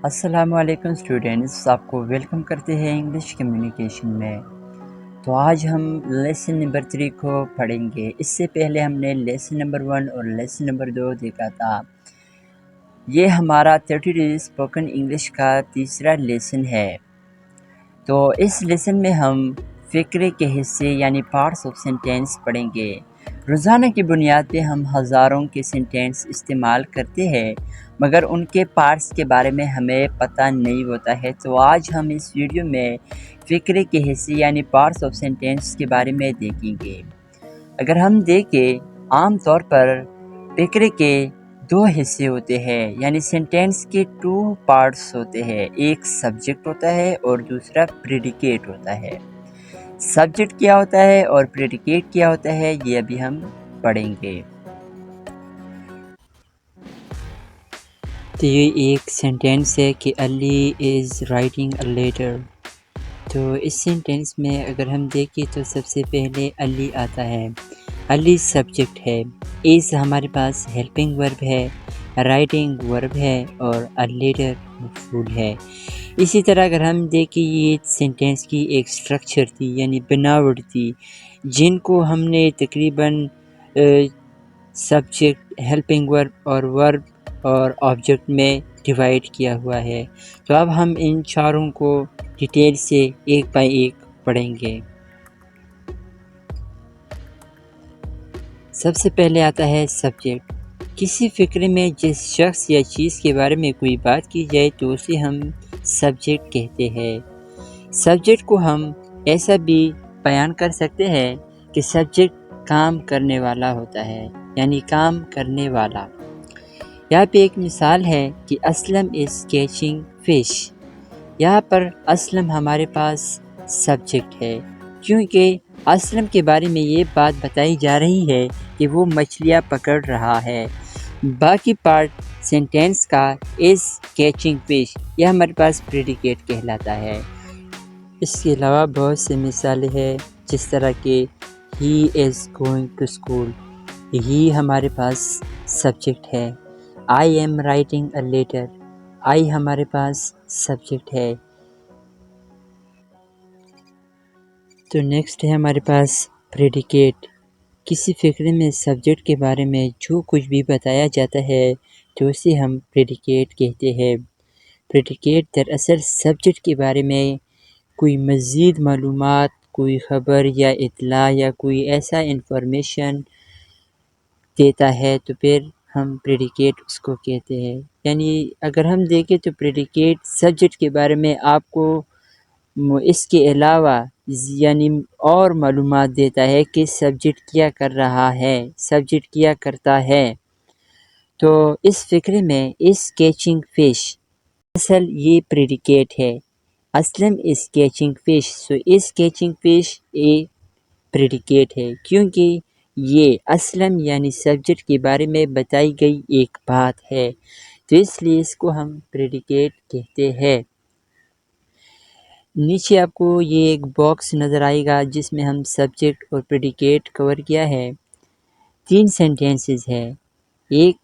السلام علیکم اسٹوڈینٹس، آپ کو ویلکم کرتے ہیں انگلش کمیونیکیشن میں۔ تو آج ہم لیسن نمبر 3 کو پڑھیں گے۔ اس سے پہلے ہم نے لیسن نمبر 1 اور لیسن نمبر 2 دیکھا تھا۔ یہ ہمارا 30 ڈیز اسپوکن انگلش کا تیسرا لیسن ہے۔ تو اس لیسن میں ہم فقرے کے حصے یعنی پارٹس آف سینٹینس پڑھیں گے۔ روزانہ کی بنیاد پہ ہم ہزاروں کے سینٹینس استعمال کرتے ہیں، مگر ان کے پارٹس کے بارے میں ہمیں پتہ نہیں ہوتا ہے۔ تو آج ہم اس ویڈیو میں فقرے کے حصے یعنی پارٹس آف سینٹینس کے بارے میں دیکھیں گے۔ اگر ہم دیکھیں، عام طور پر فقرے کے 2 حصے ہوتے ہیں، یعنی سینٹینس کے 2 پارٹس ہوتے ہیں۔ ایک سبجیکٹ ہوتا ہے اور دوسرا پریڈیکیٹ ہوتا ہے۔ سبجیکٹ کیا ہوتا ہے اور پریڈیکیٹ کیا ہوتا ہے، یہ ابھی ہم پڑھیں گے۔ تو یہ ایک سینٹینس ہے کہ علی از رائٹنگ اے لیٹر۔ تو اس سینٹینس میں اگر ہم دیکھیں تو سب سے پہلے علی آتا ہے۔ علی سبجیکٹ ہے، از ہمارے پاس ہیلپنگ ورب ہے، رائٹنگ ورب ہے اور اے لیٹر مفعول ہے۔ اسی طرح اگر ہم دیکھیں، یہ سینٹینس کی ایک سٹرکچر تھی یعنی بناوٹ تھی، جن کو ہم نے تقریباً سبجیکٹ، ہیلپنگ ورب اور ورب اور آبجیکٹ میں ڈیوائڈ کیا ہوا ہے۔ تو اب ہم ان چاروں کو ڈیٹیل سے ایک بائی ایک پڑھیں گے۔ سب سے پہلے آتا ہے سبجیکٹ۔ کسی فقرے میں جس شخص یا چیز کے بارے میں کوئی بات کی جائے تو اسے ہم سبجیکٹ کہتے ہیں۔ سبجیکٹ کو ہم ایسا بھی بیان کر سکتے ہیں کہ سبجیکٹ کام کرنے والا ہوتا ہے، یعنی کام کرنے والا۔ یہاں پہ ایک مثال ہے کہ اسلم از کیچنگ فش۔ یہاں پر اسلم ہمارے پاس سبجیکٹ ہے، کیونکہ اسلم کے بارے میں یہ بات بتائی جا رہی ہے کہ وہ مچھلیاں پکڑ رہا ہے۔ باقی پارٹ سینٹینس کا از کیچنگ فش، یہ ہمارے پاس پریڈیکیٹ کہلاتا ہے۔ اس کے علاوہ بہت سے مثالیں ہیں، جس طرح کہ he is going to school, he ہمارے پاس سبجیکٹ ہے۔ I am writing a letter, I ہمارے پاس سبجیکٹ ہے۔ تو نیکسٹ ہے ہمارے پاس پریڈیکیٹ۔ کسی فقرے میں سبجیکٹ کے بارے میں جو کچھ بھی بتایا جاتا ہے تو اسے ہم پریڈیکیٹ کہتے ہیں۔ پریڈیکیٹ دراصل سبجیکٹ کے بارے میں کوئی مزید معلومات، کوئی خبر یا اطلاع یا کوئی ایسا انفارمیشن دیتا ہے تو پھر ہم پریڈیکیٹ اس کو کہتے ہیں۔ یعنی اگر ہم دیکھیں تو پریڈیکیٹ سبجیکٹ کے بارے میں آپ کو اس کے علاوہ یعنی اور معلومات دیتا ہے کہ سبجیکٹ کیا کر رہا ہے، سبجیکٹ کیا کرتا ہے۔ تو اس فقرے میں اس کیچنگ فش، اصل یہ پریڈیکیٹ ہے۔ اسلم از کیچنگ فش، سو اس کیچنگ فش یہ پریڈیکیٹ ہے، کیونکہ یہ اسلم یعنی سبجیکٹ کے بارے میں بتائی گئی ایک بات ہے، تو اس لیے اس کو ہم پریڈیکیٹ کہتے ہیں۔ نیچے آپ کو یہ ایک باکس نظر آئے گا جس میں ہم سبجیکٹ اور پریڈیکیٹ کور کیا ہے۔ 3 سینٹینسز ہے۔ ایک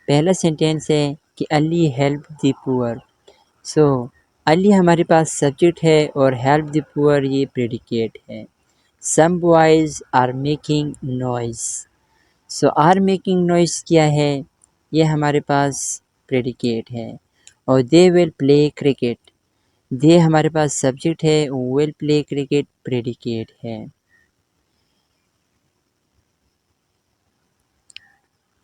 پہلا سینٹینس ہے کہ علی ہیلپ دی پور، سو علی ہمارے پاس سبجیکٹ ہے اور ہیلپ دی پور یہ پریڈیکیٹ ہے۔ Some boys are making noise, so are making noise کیا ہے، یہ ہمارے پاس پریڈیکیٹ ہے۔ اور دے ول پلے کرکٹ، دے ہمارے پاس سبجیکٹ ہے، ول پلے کرکٹ پریڈیکیٹ ہے۔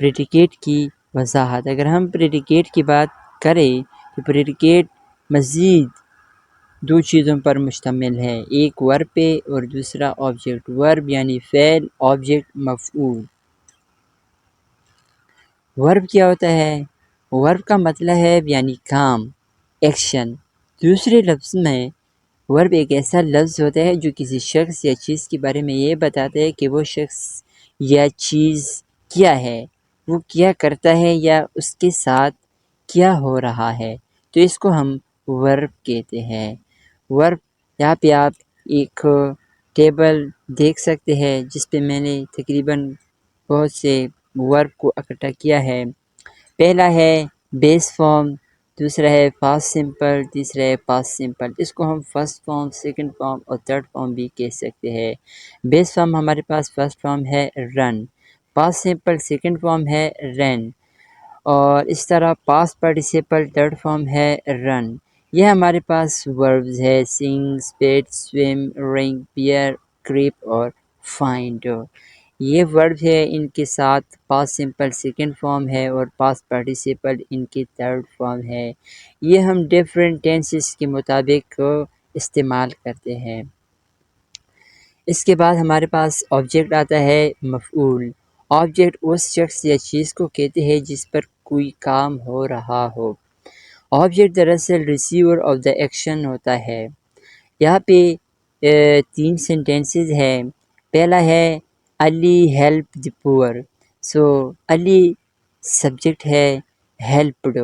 پریڈیکیٹ کی وضاحت، اگر ہم پریڈیکیٹ کی بات کریں تو پریڈیکیٹ مزید 2 چیزوں پر مشتمل ہے، ایک ورب پہ اور دوسرا آبجیکٹ۔ ورب یعنی فعل، آبجیکٹ مفعول۔ ورب کیا ہوتا ہے؟ ورب کا مطلب ہے یعنی کام، ایکشن۔ دوسرے لفظ میں ورب ایک ایسا لفظ ہوتا ہے جو کسی شخص یا چیز کے بارے میں یہ بتاتا ہے کہ وہ شخص یا چیز کیا ہے، وہ کیا کرتا ہے یا اس کے ساتھ کیا ہو رہا ہے، تو اس کو ہم ورب کہتے ہیں۔ ورب، یہاں پہ آپ ایک ٹیبل دیکھ سکتے ہیں جس پہ میں نے تقریباً بہت سے ورب کو اکٹھا کیا ہے۔ پہلا ہے بیس فارم، دوسرا ہے پاسٹ سمپل، تیسرا ہے پاسٹ سمپل۔ اس کو ہم فرسٹ فارم، سیکنڈ فارم اور تھرڈ فارم بھی کہہ سکتے ہیں۔ بیس فارم ہمارے پاس فرسٹ فارم ہے رن، پاسٹ سمپل سیکنڈ فارم ہے رین، اور اس طرح پاسٹ پارٹیسپل تھرڈ فارم ہے رن۔ یہ ہمارے پاس وربز ہے سنگ، اسپیٹ، سویم، رنگ، پیئر، کریپ اور فائنڈ۔ یہ ورب ہے، ان کے ساتھ پاسٹ سمپل سیکنڈ فارم ہے اور پاسٹ پارٹیسپل ان کی تھرڈ فارم ہے۔ یہ ہم ڈیفرنٹ ٹینسز کے مطابق استعمال کرتے ہیں۔ اس کے بعد ہمارے پاس آبجیکٹ آتا ہے مفعول۔ آبجیکٹ اس شخص یا چیز کو کہتے ہیں جس پر کوئی کام ہو رہا ہو۔ آبجیکٹ دراصل ریسیور آف دا ایکشن ہوتا ہے۔ یہاں پہ 3 سینٹینسز ہیں۔ پہلا ہے علی ہیلپ دی پور، سو علی سبجیکٹ ہے، ہیلپڈ،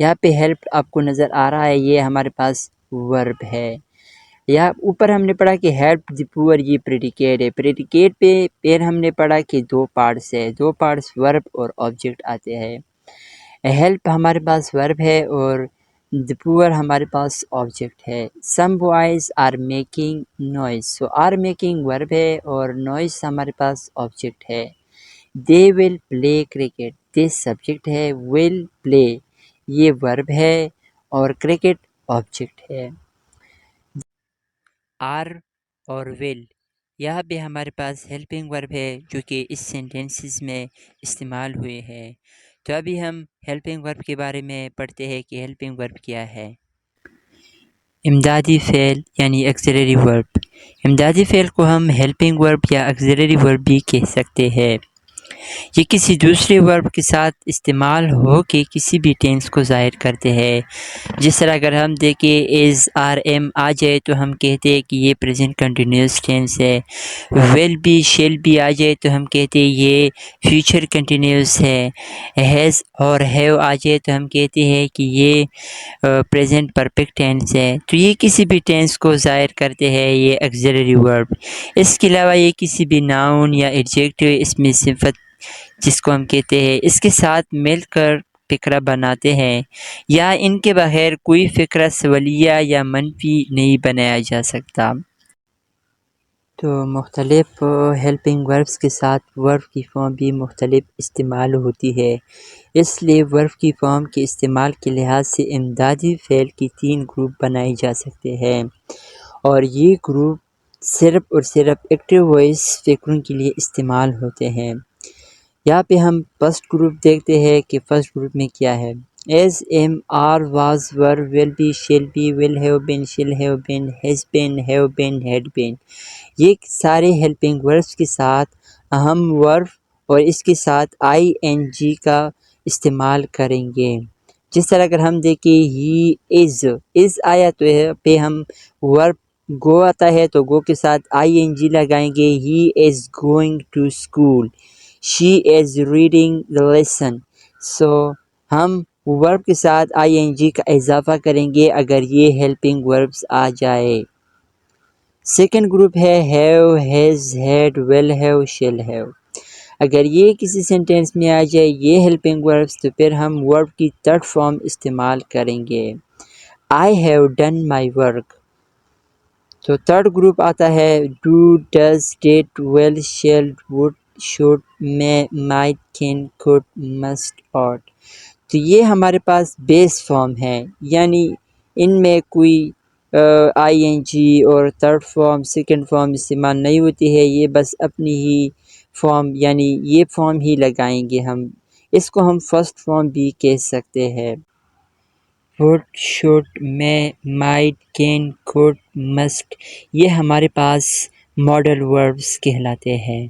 یہاں پہ ہیلپ آپ کو نظر آ رہا ہے، یہ ہمارے پاس ورب ہے۔ یا اوپر ہم نے پڑھا کہ ہیلپ دی پور، یہ پریڈیکیٹ ہے۔ پریڈیکیٹ پہ پھر ہم نے پڑھا کہ 2 پارٹس ہے، 2 پارٹس ورب اور آبجیکٹ آتے ہیں۔ ہیلپ ہمارے پاس ورب ہے اور دی پور ہمارے پاس آبجیکٹ ہے۔ Some boys are making noise, so are making verb ہے اور نوائز ہمارے پاس آبجیکٹ ہے۔ دے ول پلے کرکٹ، دے سبجیکٹ ہے، ول پلے یہ ورب ہے اور کرکٹ آبجیکٹ ہے۔ آر اور ول یہاں پہ ہمارے پاس ہیلپنگ ورب ہے جو کہ اس سینٹینسز میں استعمال ہوئے ہیں۔ تو ابھی ہم ہیلپنگ ورب کے بارے میں پڑھتے ہیں کہ ہیلپنگ ورب کیا ہے۔ امدادی فعل یعنی ایکسیلری ورب۔ امدادی فعل کو ہم ہیلپنگ ورب یا ایکسیلری ورب بھی کہہ سکتے ہیں۔ یہ کسی دوسرے ورب کے ساتھ استعمال ہو کے کسی بھی ٹینس کو ظاہر کرتے ہیں۔ جس طرح اگر ہم دیکھیں ایز آر ایم آ جائے تو ہم کہتے ہیں کہ یہ پریزنٹ کنٹینیوس ٹینس ہے۔ ول بی، شیل بی آ جائے تو ہم کہتے ہیں یہ فیوچر کنٹینیوس ہے۔ ہیز اور ہیو آ جائے تو ہم کہتے ہیں کہ یہ پریزنٹ پرفیکٹ ٹینس ہے۔ تو یہ کسی بھی ٹینس کو ظاہر کرتے ہیں یہ ایکسیلری ورب۔ اس کے علاوہ یہ کسی بھی ناؤن یا ایڈجیکٹو اسم صفت جس کو ہم کہتے ہیں اس کے ساتھ مل کر فقرہ بناتے ہیں، یا ان کے بغیر کوئی فقرہ سولیہ یا منفی نہیں بنایا جا سکتا۔ تو مختلف ہیلپنگ وربس کے ساتھ ورب کی فارم بھی مختلف استعمال ہوتی ہے، اس لیے ورب کی فارم کے استعمال کے لحاظ سے امدادی فعل کی 3 گروپ بنائے جا سکتے ہیں، اور یہ گروپ صرف اور صرف ایکٹیو وائس فقروں کے لیے استعمال ہوتے ہیں۔ یہاں پہ ہم فرسٹ گروپ دیکھتے ہیں کہ فرسٹ گروپ میں کیا ہے۔ Is, am, are, was, were, will be, shall be, will have been, shall have been, has been, have been, had been, یہ سارے ہیلپنگ وربس کے ساتھ اہم ورب اور اس کے ساتھ آئی این جی کا استعمال کریں گے۔ جس طرح اگر ہم دیکھیں ہی از آیا تو پہ ہم ورب گو آتا ہے تو گو کے ساتھ آئی این جی لگائیں گے۔ He is going to school, she is reading the lesson, so ہم ورب کے ساتھ آئی این جی کا اضافہ کریں گے اگر یہ ہیلپنگ وربس آ جائے۔ سیکنڈ گروپ ہے have, has, had, will have, shall have. اگر یہ کسی سینٹینس میں آ جائے یہ ہیلپنگ وربس تو پھر ہم ورب کی تھرڈ فارم استعمال کریں گے۔ I have done my work, تو تھرڈ گروپ آتا ہے do, does, did, will, shall, would, should, may, might, can, could, must, ought۔ تو یہ ہمارے پاس بیس فارم ہے، یعنی ان میں کوئی آئی این جی اور تھرڈ فارم سیکنڈ فارم استعمال نہیں ہوتی ہے، یہ بس اپنی ہی فارم یعنی یہ فارم ہی لگائیں گے ہم۔ اس کو ہم فرسٹ فارم بھی کہہ سکتے ہیں۔ Would, should, may, might, can, could, must یہ ہمارے پاس ماڈل وربس کہلاتے ہیں۔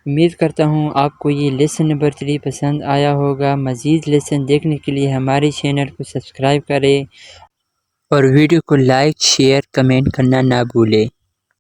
امید کرتا ہوں آپ کو یہ لیسن نمبر 3 پسند آیا ہوگا۔ مزید لیسن دیکھنے کے لیے ہمارے چینل کو سبسکرائب کریں اور ویڈیو کو لائک، شیئر، کمنٹ کرنا نہ بھولیں۔